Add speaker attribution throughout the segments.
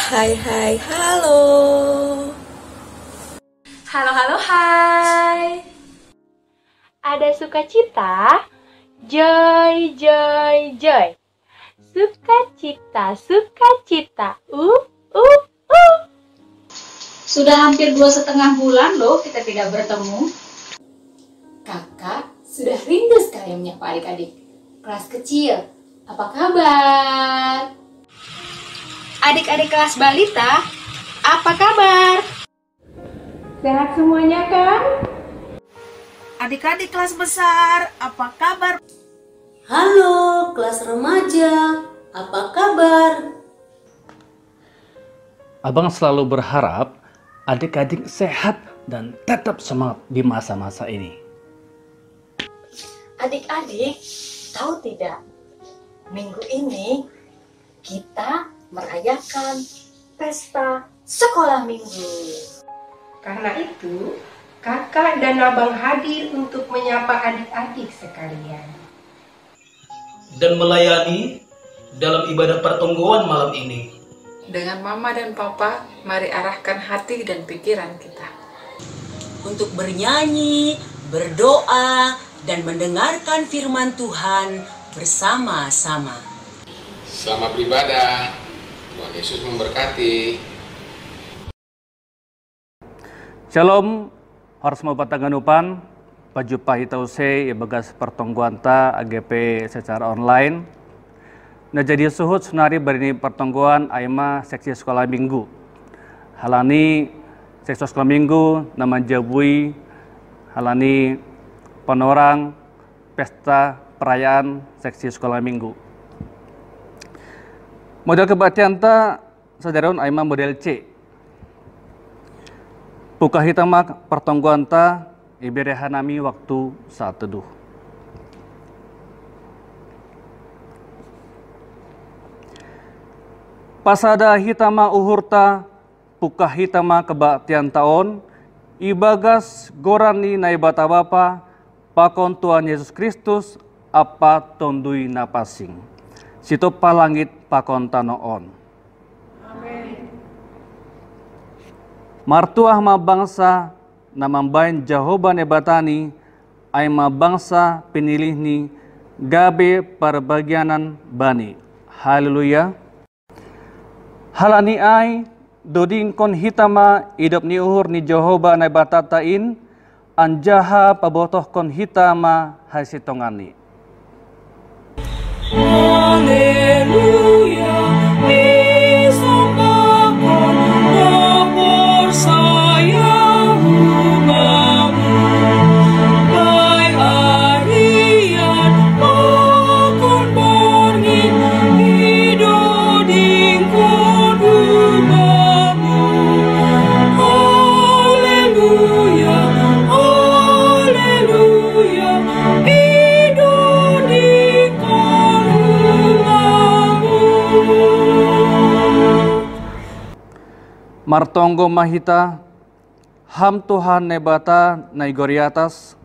Speaker 1: Hai hai halo.
Speaker 2: Halo halo hai. Ada sukacita, joy joy joy. Sukacita sukacita.
Speaker 3: Sudah hampir 2,5 bulan loh kita tidak bertemu. Kakak sudah rindu sekali menyapa adik-adik kelas kecil. Apa kabar? Adik-adik kelas balita, apa kabar?
Speaker 2: Sehat semuanya kan?
Speaker 4: Adik-adik kelas besar, apa kabar?
Speaker 1: Halo kelas remaja, apa kabar?
Speaker 5: Abang selalu berharap adik-adik sehat dan tetap semangat di masa-masa ini.
Speaker 6: Adik-adik, tahu tidak? Minggu ini kita merayakan pesta sekolah minggu.
Speaker 2: Karena itu, kakak dan abang hadir untuk menyapa adik-adik sekalian.
Speaker 7: Dan melayani dalam ibadah pertungguan malam ini.
Speaker 8: Dengan mama dan papa, mari arahkan hati dan pikiran kita
Speaker 9: untuk bernyanyi, berdoa, dan mendengarkan firman Tuhan bersama-sama.
Speaker 10: Selamat beribadah. Tuhan Yesus memberkati.
Speaker 5: Shalom, harus mau patanganupan, pajupah hitause bagas pertongguan ta AGP secara online. Nah jadi suhut sunari berini pertongguan aima seksi sekolah minggu. Halani seksi sekolah minggu nama jabui, halani penorang pesta perayaan seksi sekolah minggu. Model kebaktian ta saudaraun aima model C. Puka hitamak pertongguan ta iberehanami waktu saat teduh. Pasada hitama uhurta puka hitama kebaktian taon ibagas gorani naibata bapa pakon Tuhan Yesus Kristus apa tondui napasing. Situ palangit pakon tanoon. Martuah ma bangsa na mambayan Jehovah nebatani ay mabangsa pinilih ni gabe parbagianan bani. Haleluya. Halani ay doding kon hitama idop ni uhur ni Jehovah nebatatain anjaha pabotoh kon hitama hasitongani.
Speaker 4: Haleluya.
Speaker 5: Martonggo mahita, ham Tuhan nebata naigoriatas,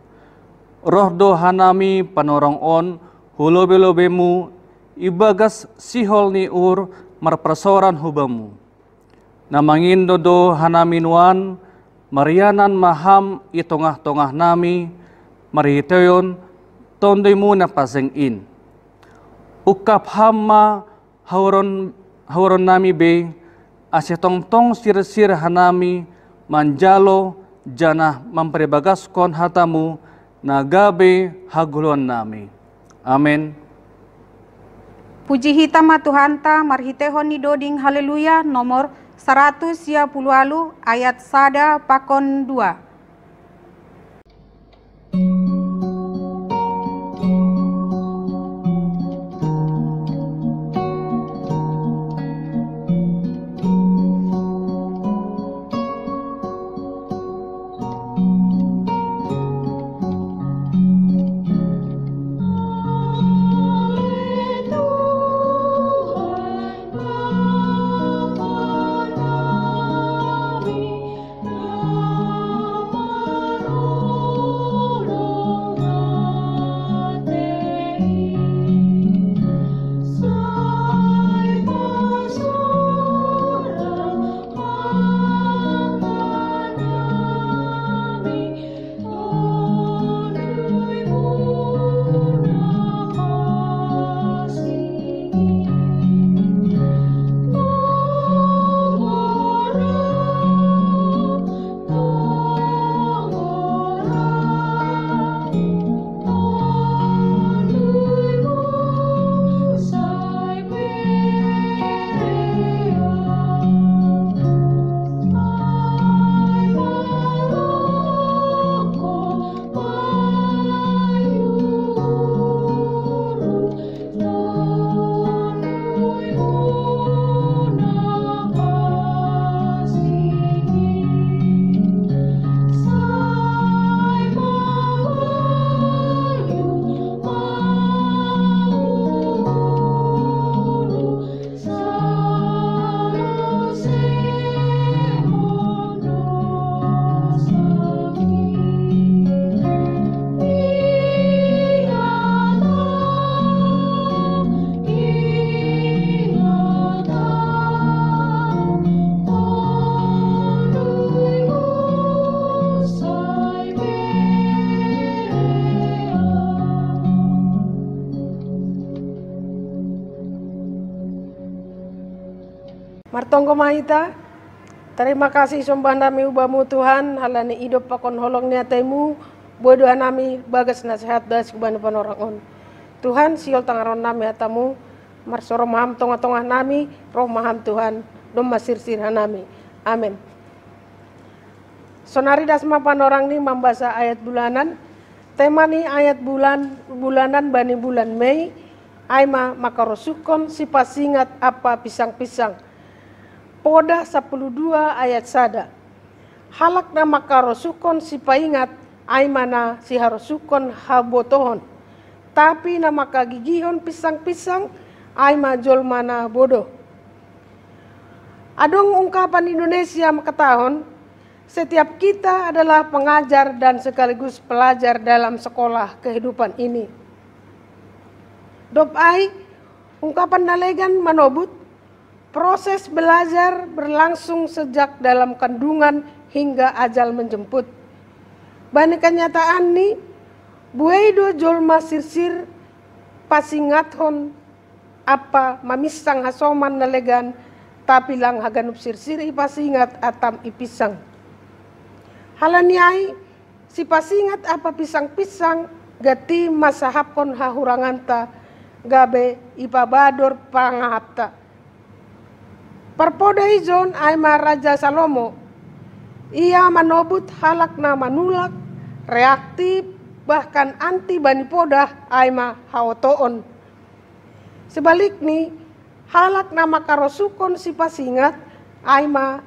Speaker 5: roh do hanami panorong on, hulobe-lobemu, ibagas sihol ni ur marpersoran hubamu. Namangin do hanaminuan, marianan maham itongah-tongah nami, marihitayon, tondoy muna pasengin. Ukap hamma hauron nami be, asetong-tong sir-sir hanami manjalo janah memperibagaskon hatamu nagabe haguluan nami. Amin.
Speaker 11: Puji hitama Tuhanta marhitehon ni doding haleluya nomor 100 ayat sada pakon 2.
Speaker 12: Martonggo mahita, terima kasih sombah nami ubamu Tuhan, halani hidup pakon holong niatemu, bodoh nami bagas nasihat das kubani panorang on. Tuhan siol tangaron nami hatamu, marsoro maham tongah-tongah nami, roh maham Tuhan, dom masir-sir nami. Amin. Sonari dasma panorang ni membaca ayat bulanan, tema ni ayat bulanan bani bulan Mei, aima makarosukon si pasingat apa pisang-pisang. Poda 12 ayat sada. Halak na makarosukon si paingat aimana si harosukon habotohon. Tapi na makagigihon pisang-pisang aima jolmana bodoh. Adong ungkapan Indonesia makatahon, setiap kita adalah pengajar dan sekaligus pelajar dalam sekolah kehidupan ini. Dopai ungkapan nalegan manobut, proses belajar berlangsung sejak dalam kandungan hingga ajal menjemput. Bani kenyataan ni, buaido jolma sirsir pasingathon apa mamisang hasoman nalegan, tapi lang haganup sirsir ipasingat atam ipisang. Halaniai si pasingat apa pisang-pisang gati masahapon hahuranganta gabe ipabador pangahapta. Perpoda ijon aima Raja Salomo, ia manobut halak na manulak, reaktif, bahkan anti bani podah aima haotoon. Sebaliknya, halak na makarosukon si pasingat aima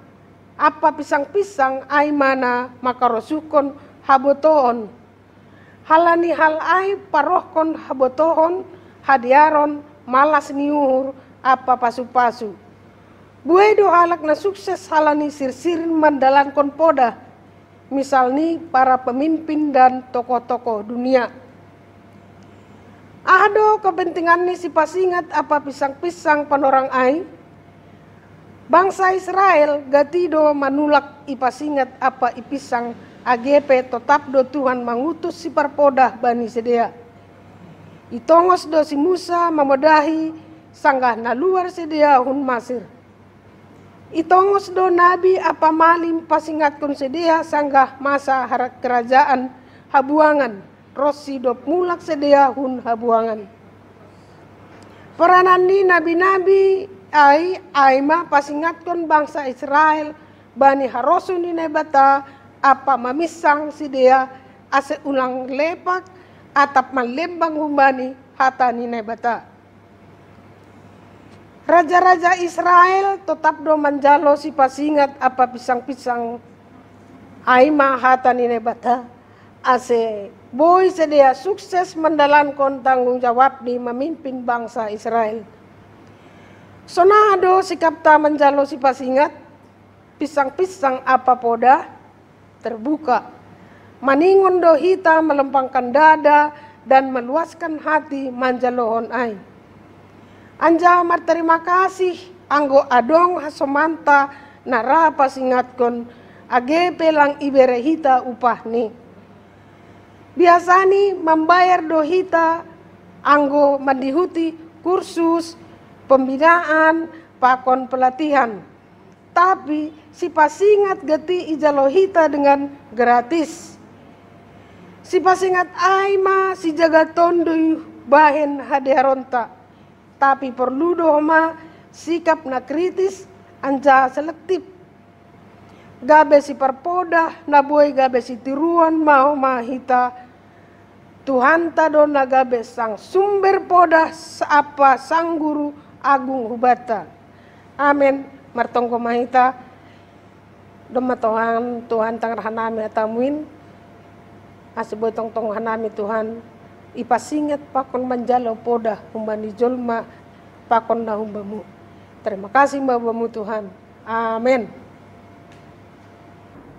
Speaker 12: apa pisang-pisang aima na makarosukon habotoon. Halani hal ai parohkon habotoon, hadiaron, malas niuhur, apa pasu-pasu. Buaido halak na sukses halani sirsirin mandalankon poda, misalnya para pemimpin dan tokoh-tokoh dunia. Ahdo kepentingan ni si pasingat apa pisang-pisang panorang ai, bangsa Israel gatido manulak ipasingat apa ipisang AGP tetap do Tuhan mengutus si perpodah bani sedia. Itongos do si Musa memodahi sanggah na luar sedia hun Masir. Itongos do nabi apa malim pasingat kon sedia sanggah masa harak kerajaan habuangan rosi do mulak sedia hun habuangan. Peranan ni nabi-nabi aima pasingat kon bangsa Israel bani harosun ni nebata apa mamisang sedia ase ulang lepak atap malembang humbani hata ni nebata. Raja-raja Israel tetap do manjalo si pasingat apa pisang-pisang aima hata ni nebata ase boy sedia sukses mendalankan tanggung jawab di memimpin bangsa Israel. Sonado sikap ta menjalo si pasingat pisang-pisang apa poda terbuka. Maningon do hita melempangkan dada dan meluaskan hati manjalohon ai. Anja mar terima kasih anggo adong hasomanta nara pasingatkon AGP lang ibere hita upah ni. Biasani membayar do hita anggo mandihuti kursus pembinaan pakon pelatihan. Tapi si pasingat geti ijalohita dengan gratis. Si pasingat aima si jagatondo bahen hadiaronta. Tapi perlu dohma sikap na kritis anja selektif. Gabe si perpodah na boy gabe si tiruan mau mahita. Tuhan tado na gabe sang sumber podah seapa sang guru agung hubata. Amin. Martongko mahita doma Tuhan tangan hanami atamuin aseboy tong hanami Tuhan ipasingat pakon manjalo podah humbani jolma pakon na humbamu. Terima kasih mbamu Tuhan. Amin.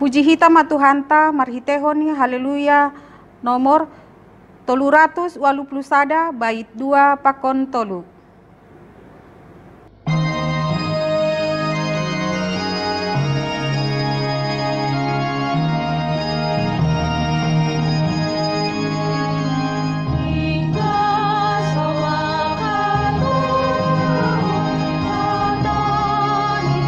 Speaker 11: Puji hita ma Tuhan ta marhitehoni haleluya nomor 381 bait 2 pakon tolu.
Speaker 13: Ika sama katu, kata ni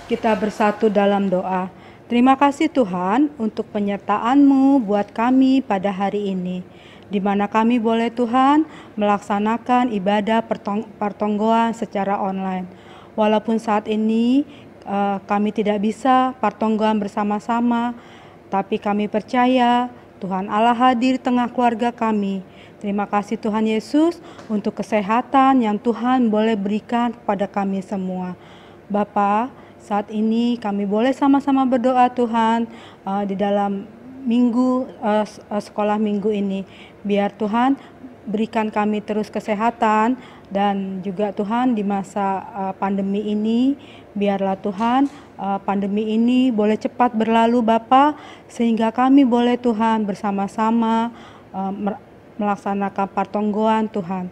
Speaker 11: Kita bersatu dalam doa. Terima kasih Tuhan untuk penyertaan-Mu buat kami pada hari ini, di mana kami boleh Tuhan melaksanakan ibadah pertonggoan secara online. Walaupun saat ini kami tidak bisa pertonggoan bersama-sama, tapi kami percaya Tuhan Allah hadir di tengah keluarga kami. Terima kasih Tuhan Yesus untuk kesehatan yang Tuhan boleh berikan kepada kami semua. Bapa, saat ini kami boleh sama-sama berdoa Tuhan di dalam sekolah minggu ini. Biar Tuhan berikan kami terus kesehatan, dan juga Tuhan di masa pandemi ini, biarlah Tuhan pandemi ini boleh cepat berlalu Bapa, sehingga kami boleh Tuhan bersama-sama melaksanakan pertonggoan Tuhan.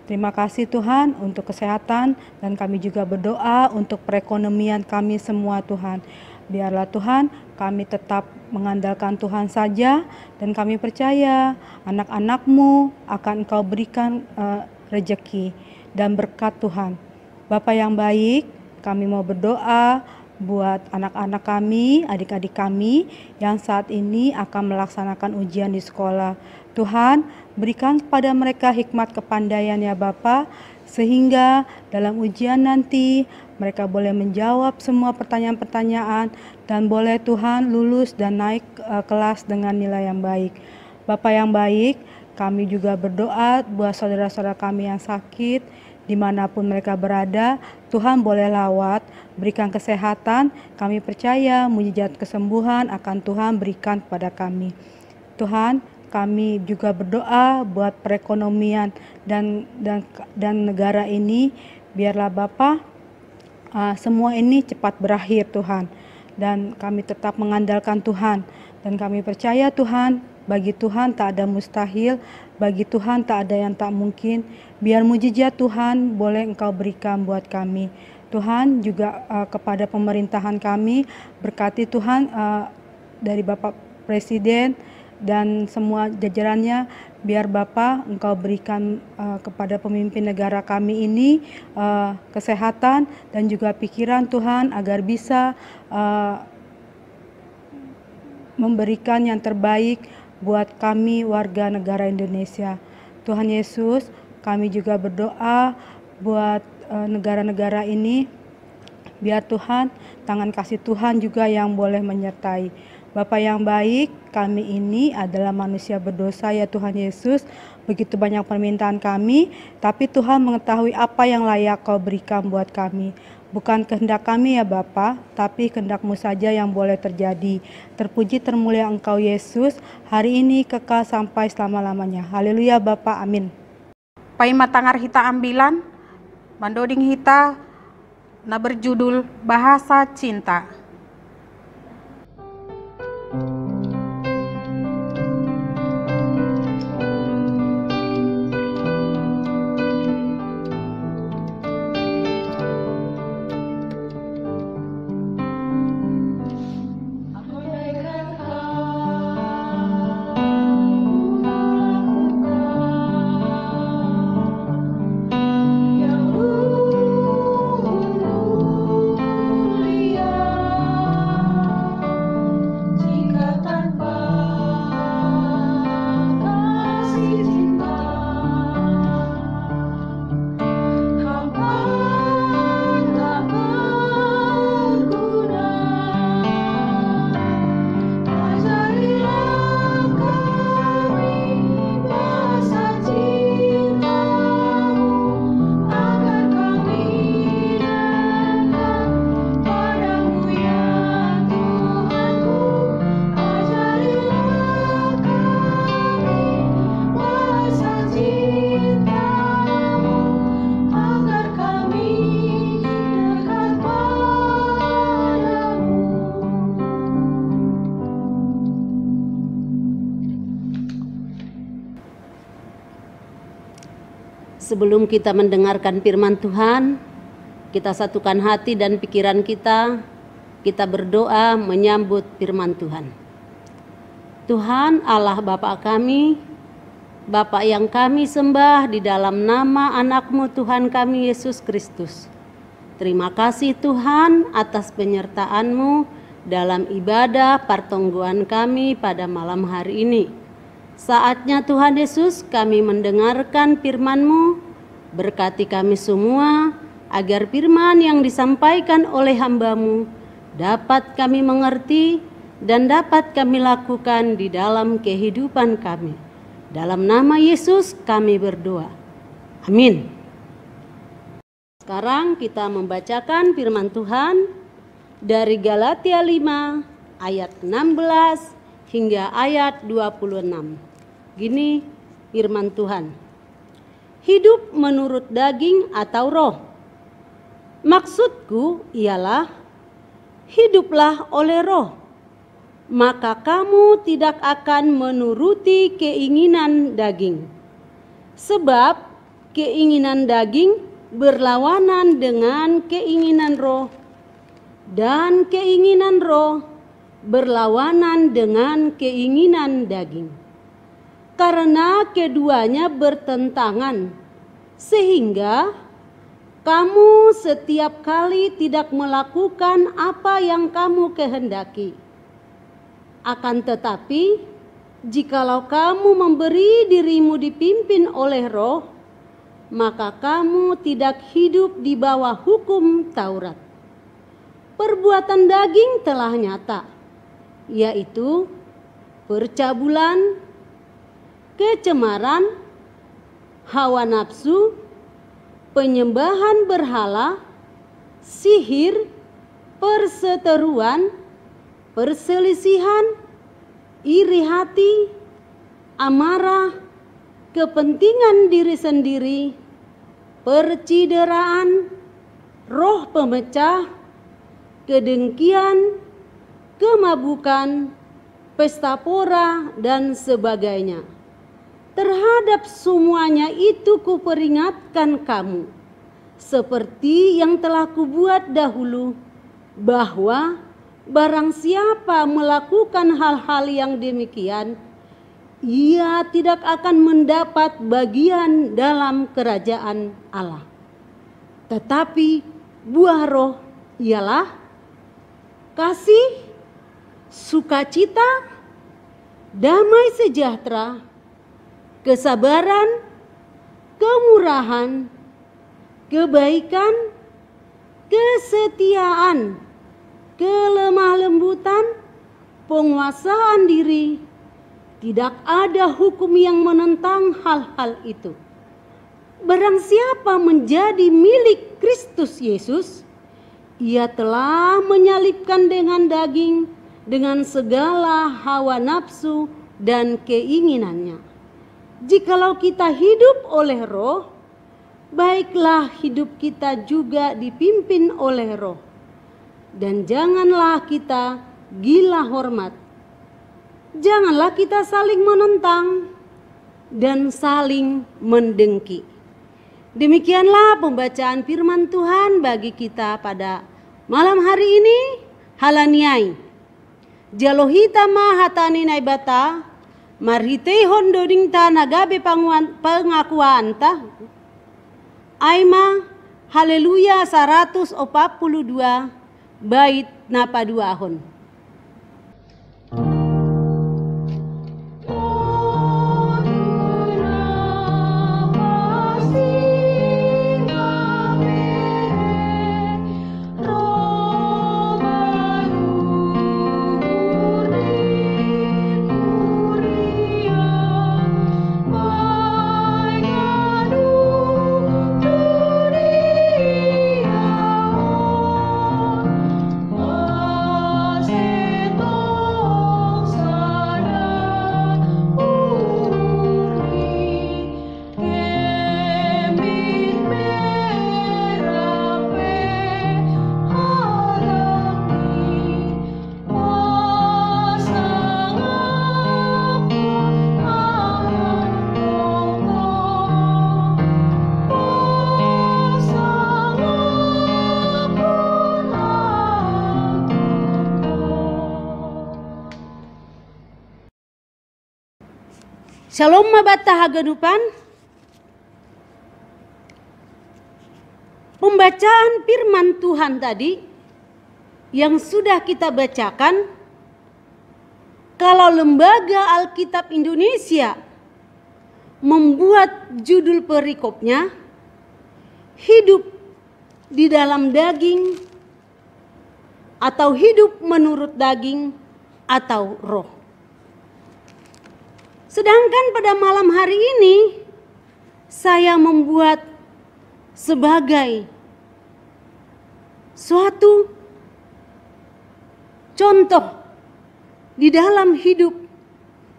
Speaker 11: Terima kasih Tuhan untuk kesehatan, dan kami juga berdoa untuk perekonomian kami semua Tuhan. Biarlah Tuhan kami tetap mengandalkan Tuhan saja, dan kami percaya anak-anak-Mu akan Engkau berikan rejeki dan berkat Tuhan. Bapa yang baik, kami mau berdoa buat anak-anak kami, adik-adik kami yang saat ini akan melaksanakan ujian di sekolah. Tuhan, berikan kepada mereka hikmat kepandaian ya Bapa, sehingga dalam ujian nanti mereka boleh menjawab semua pertanyaan-pertanyaan dan boleh Tuhan lulus dan naik kelas dengan nilai yang baik. Bapa yang baik, kami juga berdoa buat saudara-saudara kami yang sakit, dimanapun mereka berada, Tuhan boleh lawat, berikan kesehatan. Kami percaya mujizat kesembuhan akan Tuhan berikan kepada kami. Tuhan, kami juga berdoa buat perekonomian dan negara ini. Biarlah Bapa, semua ini cepat berakhir Tuhan, dan kami tetap mengandalkan Tuhan, dan kami percaya Tuhan, bagi Tuhan tak ada mustahil, bagi Tuhan tak ada yang tak mungkin. Biar mujizat Tuhan boleh Engkau berikan buat kami. Tuhan juga kepada pemerintahan kami, berkati Tuhan dari Bapak Presiden dan semua jajarannya, biar Bapa Engkau berikan kepada pemimpin negara kami ini kesehatan dan juga pikiran Tuhan, agar bisa memberikan yang terbaik buat kami warga negara Indonesia. Tuhan Yesus, kami juga berdoa buat negara-negara ini, biar Tuhan, tangan kasih Tuhan juga yang boleh menyertai. Bapa yang baik, kami ini adalah manusia berdosa ya Tuhan Yesus. Begitu banyak permintaan kami, tapi Tuhan mengetahui apa yang layak Kau berikan buat kami. Bukan kehendak kami ya Bapa, tapi kehendak-Mu saja yang boleh terjadi. Terpuji termulia Engkau Yesus, hari ini kekal sampai selama-lamanya. Haleluya Bapa, amin.
Speaker 12: Pai matangar hita ambilan, mandoding hita na berjudul Bahasa Cinta.
Speaker 1: Sebelum kita mendengarkan firman Tuhan, kita satukan hati dan pikiran kita berdoa menyambut firman Tuhan. Tuhan Allah Bapa kami, Bapa yang kami sembah di dalam nama anak-Mu Tuhan kami Yesus Kristus. Terima kasih Tuhan atas penyertaan-Mu dalam ibadah pertongguan kami pada malam hari ini. Saatnya Tuhan Yesus kami mendengarkan firman-Mu, berkati kami semua agar firman yang disampaikan oleh hamba-Mu dapat kami mengerti dan dapat kami lakukan di dalam kehidupan kami. Dalam nama Yesus kami berdoa. Amin. Sekarang kita membacakan firman Tuhan dari Galatia 5 ayat 16 hingga ayat 26. Gini firman Tuhan. Hidup menurut daging atau roh? Maksudku ialah hiduplah oleh roh, maka kamu tidak akan menuruti keinginan daging. Sebab keinginan daging berlawanan dengan keinginan roh, dan keinginan roh berlawanan dengan keinginan daging. Karena keduanya bertentangan, sehingga kamu setiap kali tidak melakukan apa yang kamu kehendaki. Akan tetapi, jikalau kamu memberi dirimu dipimpin oleh roh, maka kamu tidak hidup di bawah hukum Taurat. Perbuatan daging telah nyata, yaitu percabulan, kecemaran, hawa nafsu, penyembahan berhala, sihir, perseteruan, perselisihan, iri hati, amarah, kepentingan diri sendiri, percideraan, roh pemecah, kedengkian, kemabukan, pesta pora, dan sebagainya. Terhadap semuanya itu kuperingatkan kamu, seperti yang telah kubuat dahulu, bahwa barang siapa melakukan hal-hal yang demikian, ia tidak akan mendapat bagian dalam kerajaan Allah. Tetapi buah roh ialah kasih, sukacita, damai sejahtera, kesabaran, kemurahan, kebaikan, kesetiaan, kelemah lembutan, penguasaan diri. Tidak ada hukum yang menentang hal-hal itu. Barang siapa menjadi milik Kristus Yesus, ia telah menyalibkan dengan daging, dengan segala hawa nafsu dan keinginannya. Jikalau kita hidup oleh roh, baiklah hidup kita juga dipimpin oleh roh. Dan janganlah kita gila hormat. Janganlah kita saling menentang dan saling mendengki. Demikianlah pembacaan firman Tuhan bagi kita pada malam hari ini. Halaniai Jalohita mahatani naibata marhitei hondodingta nagabe pengakuanta Aima Haleluya 142 bait napaduahon.
Speaker 13: Oh
Speaker 1: Shalom mabata hagadupan. Pembacaan firman Tuhan tadi yang sudah kita bacakan, kalau Lembaga Alkitab Indonesia membuat judul perikopnya hidup di dalam daging atau hidup menurut daging atau roh. Sedangkan pada malam hari ini saya membuat sebagai suatu contoh di dalam hidup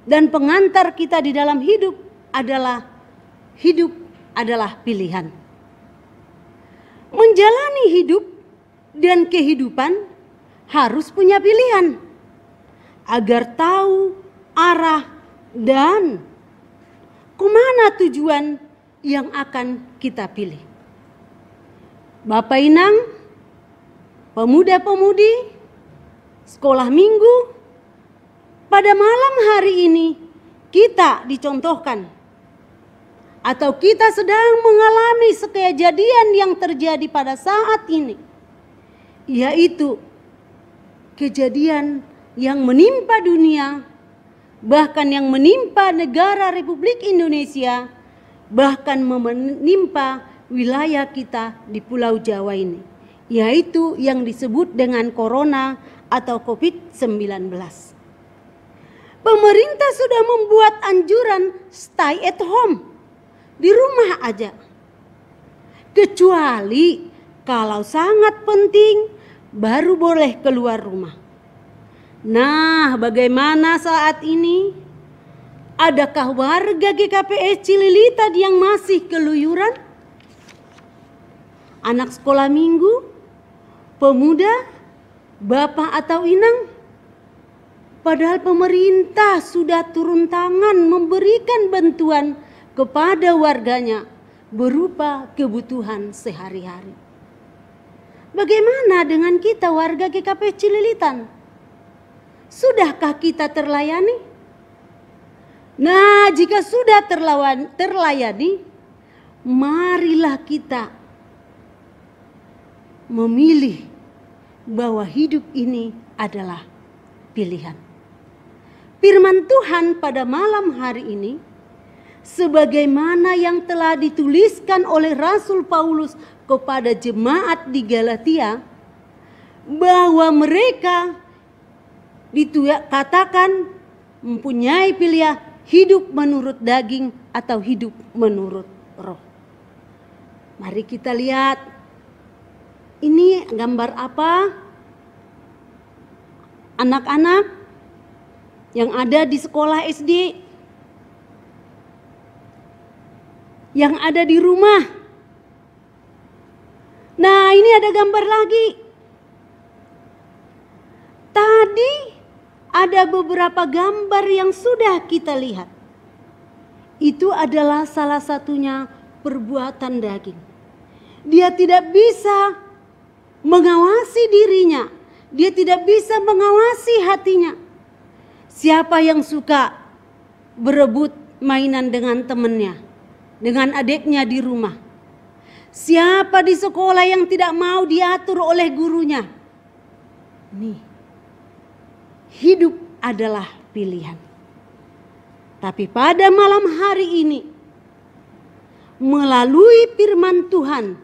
Speaker 1: dan pengantar kita di dalam hidup adalah pilihan. Menjalani hidup dan kehidupan harus punya pilihan agar tahu arah dan kemana tujuan yang akan kita pilih. Bapak Inang, pemuda-pemudi, sekolah minggu, pada malam hari ini kita dicontohkan atau kita sedang mengalami kejadian yang terjadi pada saat ini, yaitu kejadian yang menimpa dunia, bahkan yang menimpa negara Republik Indonesia, bahkan menimpa wilayah kita di Pulau Jawa ini, yaitu yang disebut dengan Corona atau COVID-19. Pemerintah sudah membuat anjuran stay at home, di rumah aja. Kecuali kalau sangat penting baru boleh keluar rumah. Nah, bagaimana saat ini? Adakah warga GKPS Cililitan yang masih keluyuran? Anak sekolah minggu, pemuda, bapak atau inang? Padahal pemerintah sudah turun tangan memberikan bantuan kepada warganya berupa kebutuhan sehari-hari. Bagaimana dengan kita warga GKPS Cililitan? Sudahkah kita terlayani? Nah, jika sudah terlayani, marilah kita memilih bahwa hidup ini adalah pilihan. Firman Tuhan pada malam hari ini, sebagaimana yang telah dituliskan oleh Rasul Paulus kepada jemaat di Galatia, bahwa mereka dikatakan mempunyai pilihan hidup menurut daging atau hidup menurut roh. Mari kita lihat, ini gambar apa? Anak-anak yang ada di sekolah SD, yang ada di rumah. Nah, ini ada gambar lagi. Tadi ada beberapa gambar yang sudah kita lihat. Itu adalah salah satunya perbuatan daging. Dia tidak bisa mengawasi dirinya. Dia tidak bisa mengawasi hatinya. Siapa yang suka berebut mainan dengan temannya, dengan adiknya di rumah? Siapa di sekolah yang tidak mau diatur oleh gurunya? Nih. Hidup adalah pilihan. Tapi pada malam hari ini, melalui firman Tuhan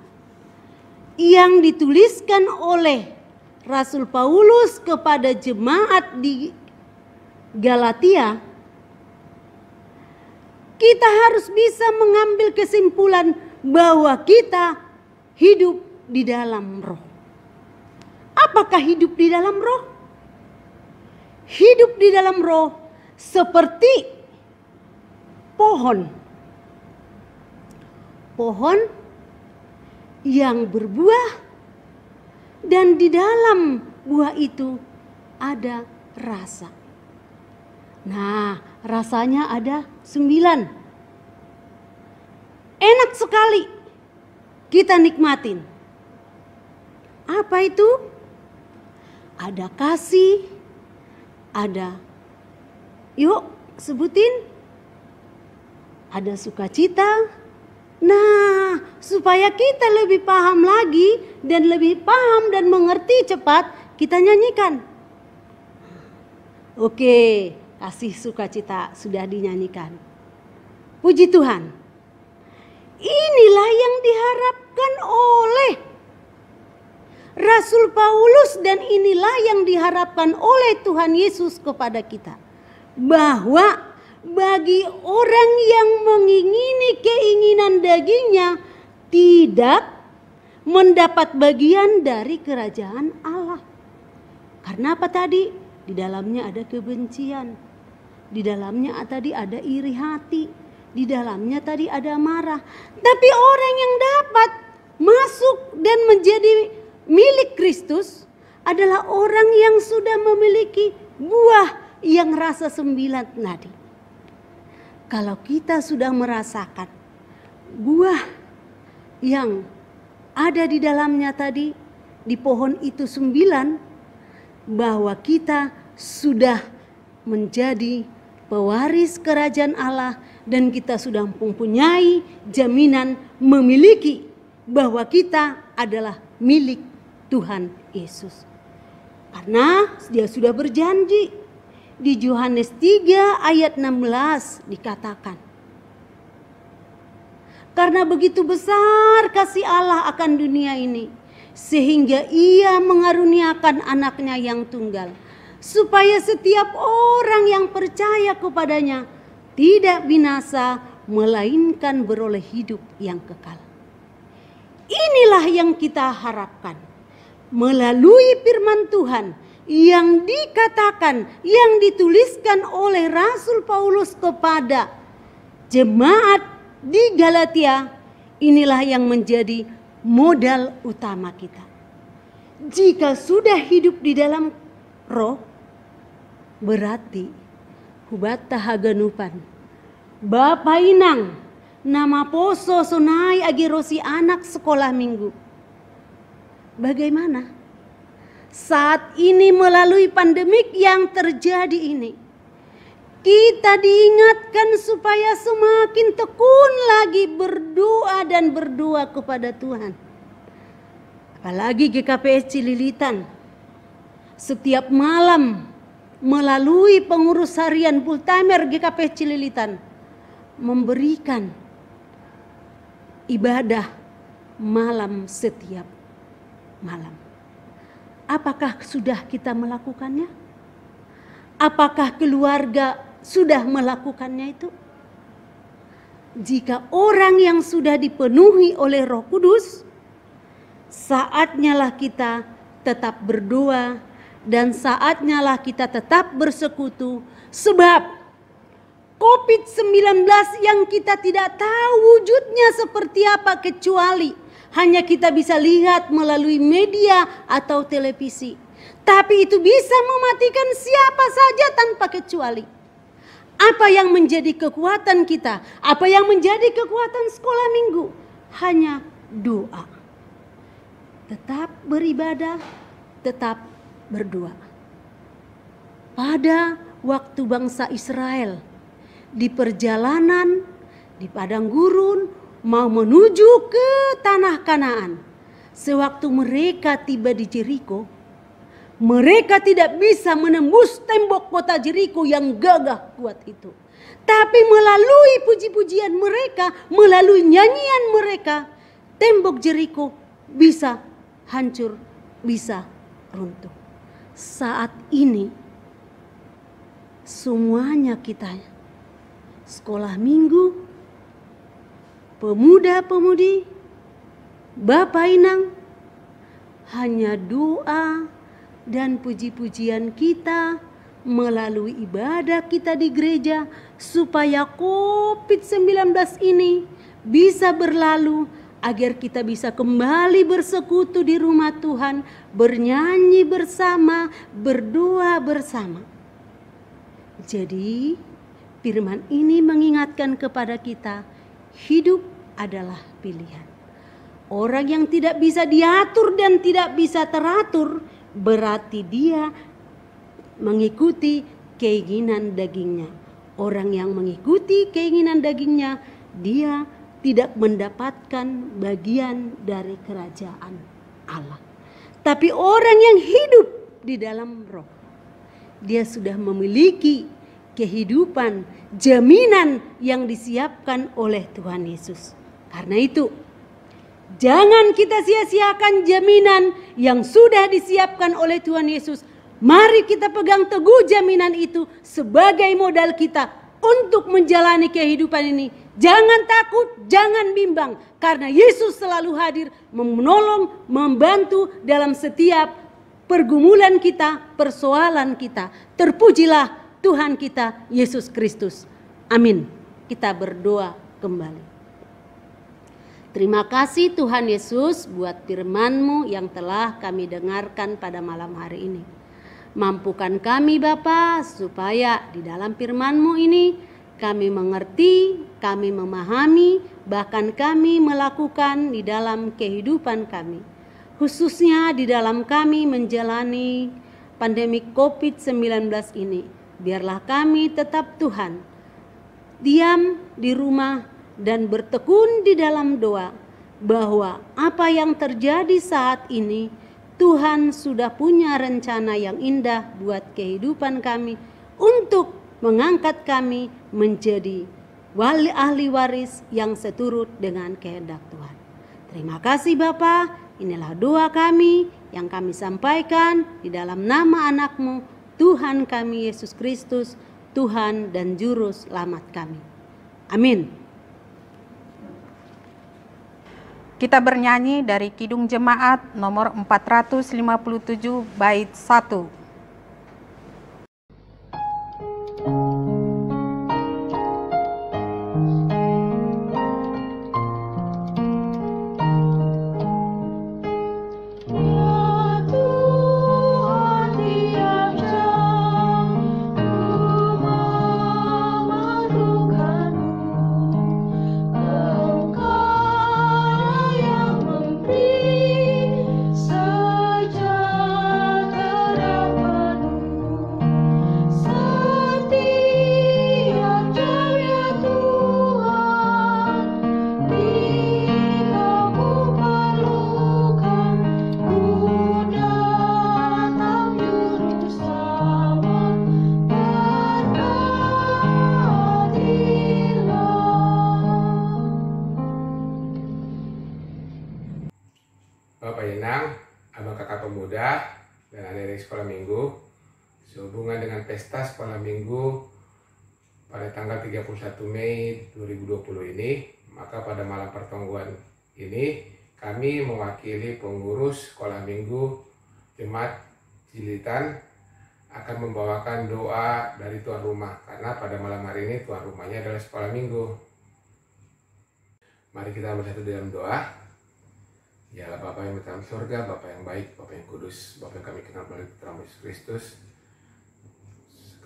Speaker 1: yang dituliskan oleh Rasul Paulus kepada jemaat di Galatia, kita harus bisa mengambil kesimpulan bahwa kita hidup di dalam roh. Apakah hidup di dalam roh? Hidup di dalam roh seperti pohon. Pohon yang berbuah dan di dalam buah itu ada rasa. Nah, rasanya ada 9. Enak sekali kita nikmatin. Apa itu? Ada kasih, ada, yuk sebutin, ada sukacita. Nah, supaya kita lebih paham lagi dan lebih paham dan mengerti cepat, kita nyanyikan. Oke, kasih sukacita sudah dinyanyikan. Puji Tuhan. Inilah yang diharapkan oleh Rasul Paulus dan inilah yang diharapkan oleh Tuhan Yesus kepada kita. Bahwa bagi orang yang mengingini keinginan dagingnya tidak mendapat bagian dari kerajaan Allah. Karena apa tadi? Di dalamnya ada kebencian. Di dalamnya tadi ada iri hati. Di dalamnya tadi ada marah. Tapi orang yang dapat masuk dan menjadi milik Kristus adalah orang yang sudah memiliki buah yang rasa 9 tadi. Kalau kita sudah merasakan buah yang ada di dalamnya tadi, di pohon itu 9, bahwa kita sudah menjadi pewaris kerajaan Allah dan kita sudah mempunyai jaminan memiliki bahwa kita adalah milik Tuhan Yesus. Karena dia sudah berjanji di Yohanes 3 ayat 16 dikatakan. Karena begitu besar kasih Allah akan dunia ini, sehingga ia mengaruniakan anaknya yang tunggal, supaya setiap orang yang percaya kepadanya tidak binasa, melainkan beroleh hidup yang kekal. Inilah yang kita harapkan melalui firman Tuhan yang dikatakan, yang dituliskan oleh Rasul Paulus kepada jemaat di Galatia. Inilah yang menjadi modal utama kita. Jika sudah hidup di dalam roh, berarti hubata haganupan Bapa inang nama poso sonai agirosi anak sekolah minggu. Bagaimana? Saat ini melalui pandemik yang terjadi ini, kita diingatkan supaya semakin tekun lagi berdoa dan berdoa kepada Tuhan. Apalagi GKPS Cililitan setiap malam melalui pengurus harian full timer GKPS Cililitan memberikan ibadah malam setiap malam. Apakah sudah kita melakukannya? Apakah keluarga sudah melakukannya itu? Jika orang yang sudah dipenuhi oleh Roh Kudus, saatnya lah kita tetap berdoa dan saatnya lah kita tetap bersekutu. Sebab COVID-19 yang kita tidak tahu wujudnya seperti apa kecuali hanya kita bisa lihat melalui media atau televisi. Tapi itu bisa mematikan siapa saja tanpa kecuali. Apa yang menjadi kekuatan kita? Apa yang menjadi kekuatan sekolah minggu? Hanya doa. Tetap beribadah, tetap berdoa. Pada waktu bangsa Israel di perjalanan di padang gurun mau menuju ke tanah Kanaan. Sewaktu mereka tiba di Jeriko, mereka tidak bisa menembus tembok kota Jeriko yang gagah kuat itu. Tapi melalui puji-pujian mereka, melalui nyanyian mereka, tembok Jeriko bisa hancur, bisa runtuh. Saat ini semuanya kita, sekolah minggu, pemuda-pemudi, Bapak Inang, hanya doa dan puji-pujian kita melalui ibadah kita di gereja supaya COVID-19 ini bisa berlalu agar kita bisa kembali bersekutu di rumah Tuhan, bernyanyi bersama, berdoa bersama. Jadi firman ini mengingatkan kepada kita, hidup adalah pilihan. Orang yang tidak bisa diatur dan tidak bisa teratur berarti dia mengikuti keinginan dagingnya. Orang yang mengikuti keinginan dagingnya, dia tidak mendapatkan bagian dari kerajaan Allah. Tapi orang yang hidup di dalam roh, dia sudah memiliki kehidupan, jaminan yang disiapkan oleh Tuhan Yesus. Karena itu, jangan kita sia-siakan jaminan yang sudah disiapkan oleh Tuhan Yesus. Mari kita pegang teguh jaminan itu sebagai modal kita untuk menjalani kehidupan ini. Jangan takut, jangan bimbang, karena Yesus selalu hadir menolong, membantu dalam setiap pergumulan kita, persoalan kita. Terpujilah Tuhan kita Yesus Kristus. Amin. Kita berdoa kembali. Terima kasih Tuhan Yesus buat firman-Mu yang telah kami dengarkan pada malam hari ini. Mampukan kami Bapa supaya di dalam firman-Mu ini kami mengerti, kami memahami, bahkan kami melakukan di dalam kehidupan kami. Khususnya di dalam kami menjalani pandemi COVID-19 ini. Biarlah kami tetap Tuhan, diam di rumah dan bertekun di dalam doa bahwa apa yang terjadi saat ini Tuhan sudah punya rencana yang indah buat kehidupan kami untuk mengangkat kami menjadi ahli waris yang seturut dengan kehendak Tuhan. Terima kasih Bapa, inilah doa kami yang kami sampaikan di dalam nama anak-Mu, Tuhan kami Yesus Kristus, Tuhan dan Juru Selamat kami. Amin.
Speaker 4: Kita bernyanyi dari Kidung Jemaat nomor 457 bait 1.
Speaker 10: Bapak Yenang, abang kakak pemuda, dan adik-adik sekolah minggu, sehubungan dengan pesta sekolah minggu pada tanggal 31 Mei 2020 ini, maka pada malam pertongguan ini kami mewakili pengurus sekolah minggu Jemaat Cililitan akan membawakan doa dari tuan rumah, karena pada malam hari ini tuan rumahnya adalah sekolah minggu. Mari kita bersatu dalam doa. Ya Bapa yang di dalam surga, Bapa yang baik, Bapa yang kudus, Bapa yang kami kenal melalui putra Yesus Kristus,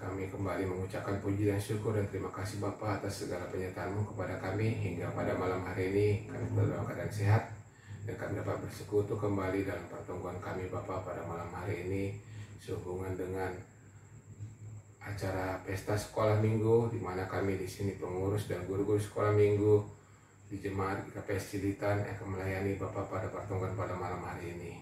Speaker 10: kami kembali mengucapkan puji dan syukur dan terima kasih Bapa atas segala penyertaan-Mu kepada kami hingga pada malam hari ini kami dalam keadaan sehat dan kami dapat bersekutu kembali dalam pertemuan kami Bapa pada malam hari ini sehubungan dengan acara pesta sekolah minggu di mana kami di sini pengurus dan guru-guru sekolah minggu di Jemaat GKPS Cililitan akan melayani Bapak pada pertemuan pada malam hari ini.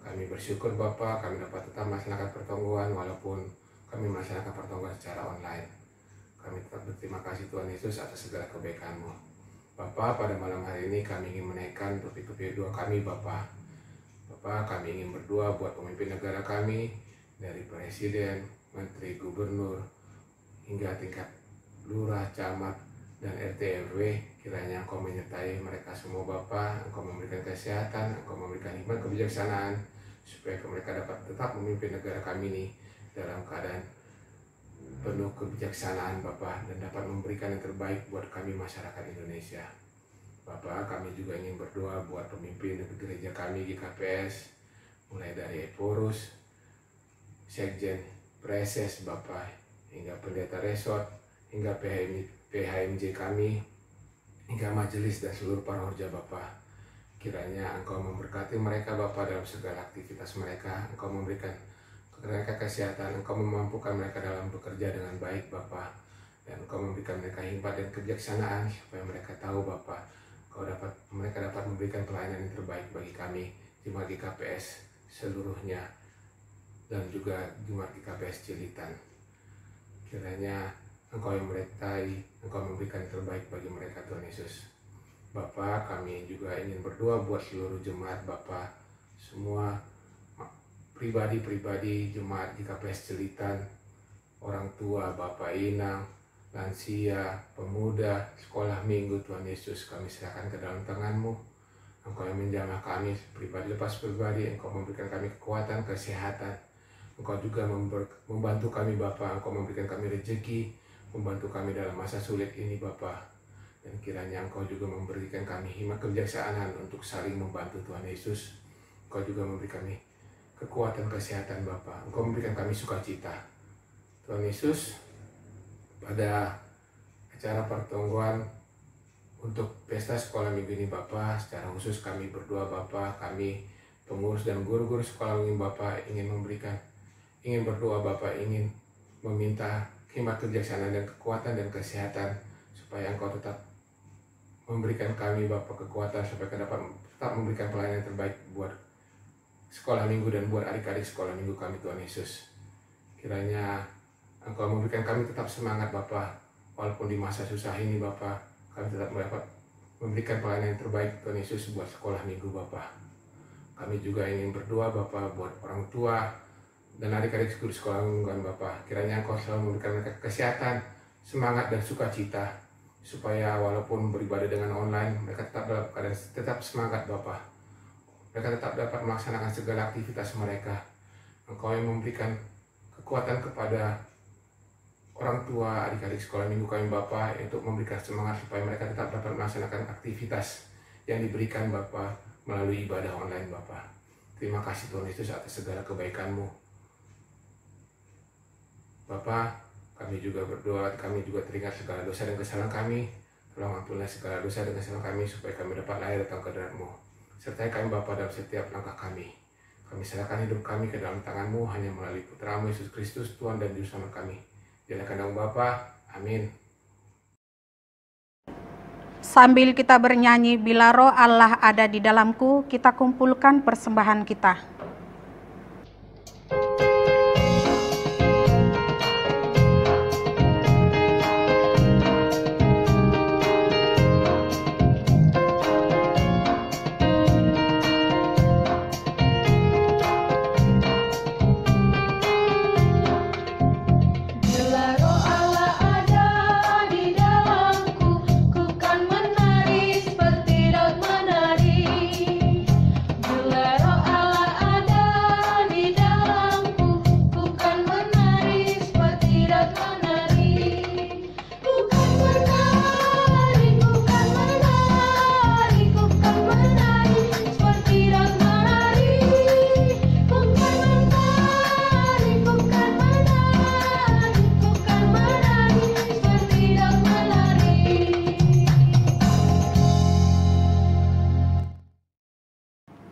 Speaker 10: Kami bersyukur Bapak, kami dapat tetap melaksanakan pertemuan walaupun kami melaksanakan pertemuan secara online. Kami tetap berterima kasih Tuhan Yesus atas segala kebaikan-Mu. Bapak, pada malam hari ini kami ingin menaikkan topik-topik doa kami Bapak. Bapak, kami ingin berdoa buat pemimpin negara kami, dari Presiden, Menteri, Gubernur, hingga tingkat lurah, camat, dan RT RW, kiranya Engkau menyertai mereka semua Bapa, Engkau memberikan kesehatan, Engkau memberikan hikmat kebijaksanaan, supaya mereka dapat tetap memimpin negara kami ini dalam keadaan penuh kebijaksanaan Bapa, dan dapat memberikan yang terbaik buat kami masyarakat Indonesia. Bapa, kami juga ingin berdoa buat pemimpin gereja kami GKPS, mulai dari Eporus, Sekjen, Preses Bapa, hingga pendeta resort, hingga PHMJ kami, hingga majelis dan seluruh para horja Bapa. Kiranya Engkau memberkati mereka Bapa dalam segala aktivitas mereka, Engkau memberikan mereka kesehatan, Engkau memampukan mereka dalam bekerja dengan baik Bapa. dan Engkau memberikan mereka hikmat dan kebijaksanaan supaya mereka tahu Bapa, mereka dapat memberikan pelayanan yang terbaik bagi kami Jemaat GKPS seluruhnya dan juga Jemaat GKPS Cilitan. Kiranya Engkau yang menyertai, Engkau memberikan yang terbaik bagi mereka Tuhan Yesus. Bapa, kami juga ingin berdoa buat seluruh jemaat Bapa, semua pribadi-pribadi jemaat GKPS Cilitan, orang tua, Bapak Inang, lansia, pemuda, sekolah minggu Tuhan Yesus, kami serahkan ke dalam tangan-Mu. Engkau yang menjamah kami pribadi lepas pribadi, Engkau memberikan kami kekuatan, kesehatan. Engkau juga membantu kami Bapa, Engkau memberikan kami rezeki, membantu kami dalam masa sulit ini Bapa. Dan kiranya Engkau juga memberikan kami hikmat kebijaksanaan untuk saling membantu Tuhan Yesus. Engkau juga memberi kami kekuatan kesehatan Bapa. Engkau memberikan kami sukacita. Tuhan Yesus, pada acara pertemuan untuk pesta sekolah minggu ini Bapa, secara khusus kami berdoa Bapa, kami pengurus dan guru-guru sekolah minggu Bapa ingin berdoa Bapa, ingin meminta hikmat kebijaksanaan dan kekuatan dan kesehatan supaya Engkau tetap memberikan kami Bapa kekuatan supaya dapat tetap memberikan pelayanan yang terbaik buat sekolah minggu dan buat adik-adik sekolah minggu kami Tuhan Yesus. Kiranya Engkau memberikan kami tetap semangat Bapa, walaupun di masa susah ini Bapa, kami tetap dapat memberikan pelayanan yang terbaik Tuhan Yesus buat sekolah minggu Bapa. Kami juga ingin berdoa Bapa buat orang tua dan adik-adik sekolah minggu Bapa. Kiranya Engkau selalu memberikan mereka kesehatan, semangat dan sukacita, supaya walaupun beribadah dengan online, mereka tetap dalam keadaan tetap semangat Bapa. Mereka tetap dapat melaksanakan segala aktivitas mereka. Engkau yang memberikan kekuatan kepada orang tua adik-adik sekolah minggu kami Bapa untuk memberikan semangat supaya mereka tetap dapat melaksanakan aktivitas yang diberikan Bapa melalui ibadah online Bapa. Terima kasih Tuhan Yesus atas segala kebaikan-Mu. Bapa, kami juga berdoa, kami juga teringat segala dosa dan kesalahan kami. Tolong ampunilah segala dosa dan kesalahan kami supaya kami dapat lahir datang ke hadirat-Mu. Sertai kami Bapa dalam setiap langkah kami. Kami serahkan hidup kami ke dalam tangan-Mu hanya melalui Putra-Mu Yesus Kristus, Tuhan dan Juru Selamat kami. Dinyatakan nama Bapa, amin.
Speaker 4: Sambil kita bernyanyi Bila Roh Allah ada di dalamku, kita kumpulkan persembahan kita.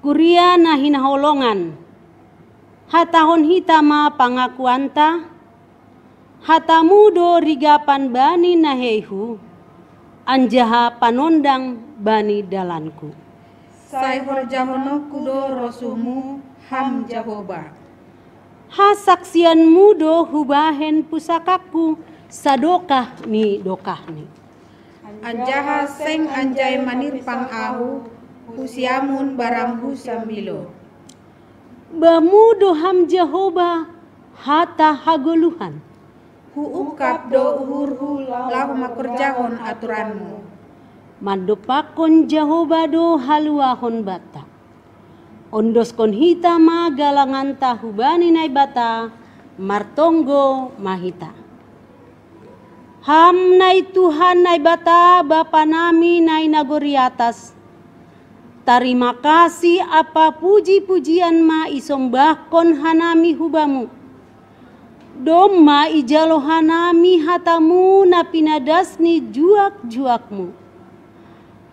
Speaker 1: Kuria nahin holongan, hatahon hitama pangakuanta, hatamudo rigapan bani nahehu, anjaha panondang bani dalanku.
Speaker 11: Saihor jahono kudo rosumu ham Jahoba.
Speaker 1: Hasaksian mudo hubahen pusakaku sadokah ni dokahni.
Speaker 11: Anjaha seng anjay manir pangahu husiamun baramhu samilo.
Speaker 1: Bamudo ham Jahoba hata hagoluhan.
Speaker 11: Huukap do uhurhu lahu makurjahon aturanmu.
Speaker 1: Mandopakon Jahoba do haluahon bata. Ondoskon hita ma galangan tahubani nai bata martonggo mahita. Ham nai Tuhan nai bata bapa nami nai nagori atas. Terima kasih apa puji-pujian ma isombahkon hanami hubamu. Doma ijalo hanami hatamu napinadasni juak-juakmu.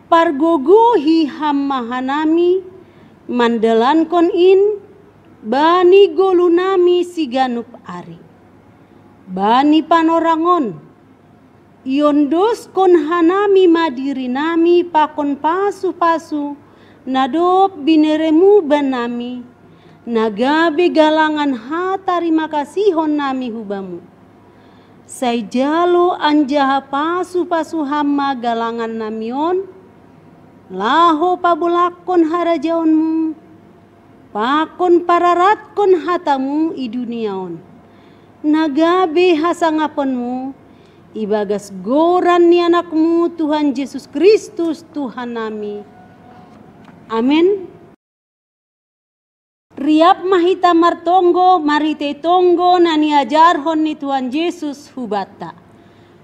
Speaker 1: Pargogohi hamma hanami mandalankon in bani golunami siganup ari. Bani panorangon Iondos kon hanami madiri nami pakon pasu-pasu, nadop bineremu banami, nagabe galangan terima kasihon nami hubamu. Sai jalo anjaha pasu-pasu hama galangan namion, laho pabulakon harajaonmu, pakon pararatkon hatamu i duniaon. Nagabe hasangaponmu, ibagas goran ni anakmu Tuhan Yesus Kristus Tuhan nami. Amin. Riap mahita martonggo marite tonggo nani ajarhon ni Tuhan Yesus hubata.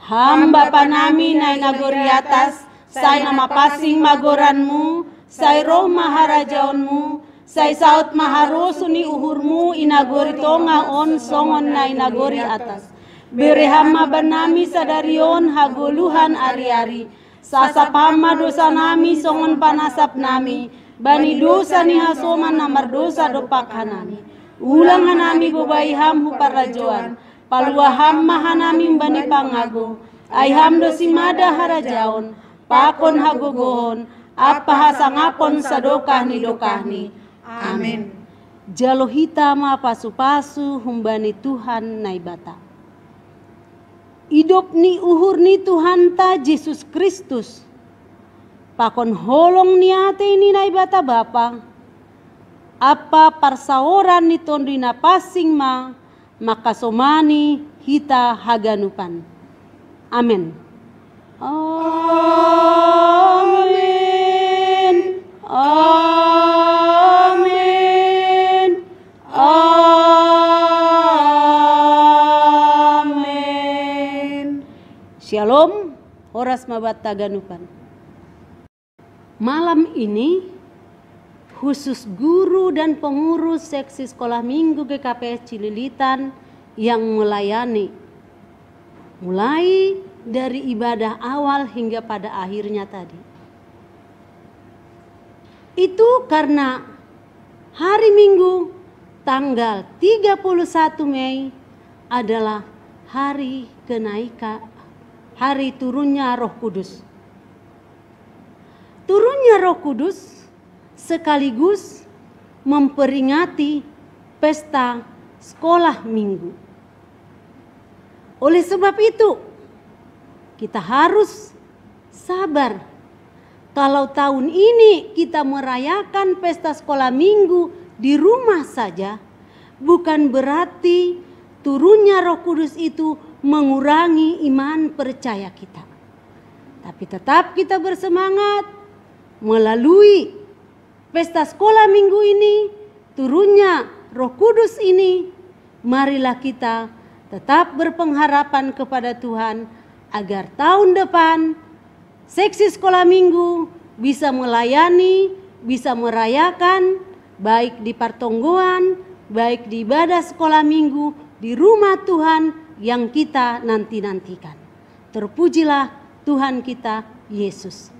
Speaker 1: Hamba panami nai nagori atas, sai nama pasing magoranmu, sai roh maharajaonmu, sai saut maharosuni uhurmu inagori tonga on songon nai nagori atas. Berehama banami sadarion hagoluhan ari-ari, sasapama dosa nami songon panasap nami, bani dosa ni hasoman namar dosa dopak hanami. Ulang hanami bobai ham huparajoan, palua ham mahanami bani pangago, aiham dosi mada harajaon, pakon hagogohon, apa hasangapon sadokah ni dokahni. Amin. Jalohita ma pasu-pasu humbani Tuhan naibata. Hidup ni uhur ni Tuhan ta Yesus Kristus. Pakon holong ni ate ini naibata Bapa. Apa parsaoran ni tondina pasing maka somani hita haganupan. Amin. Amin. Amin. Amin. Shalom, horas mabat taganupan. Malam ini khusus guru dan pengurus seksi sekolah minggu GKPS Cililitan yang melayani mulai dari ibadah awal hingga pada akhirnya tadi. Itu karena hari Minggu tanggal 31 Mei adalah hari kenaikan, hari turunnya Roh Kudus. Turunnya Roh Kudus sekaligus memperingati pesta sekolah minggu. Oleh sebab itu, kita harus sabar. Kalau tahun ini kita merayakan pesta sekolah minggu di rumah saja, bukan berarti turunnya Roh Kudus itu mengurangi iman percaya kita. Tapi tetap kita bersemangat. Melalui pesta sekolah minggu ini, turunnya Roh Kudus ini, marilah kita tetap berpengharapan kepada Tuhan agar tahun depan seksi sekolah minggu bisa melayani, bisa merayakan baik di pertonggoan, baik di ibadah sekolah minggu di rumah Tuhan yang kita nanti-nantikan. Terpujilah Tuhan kita Yesus.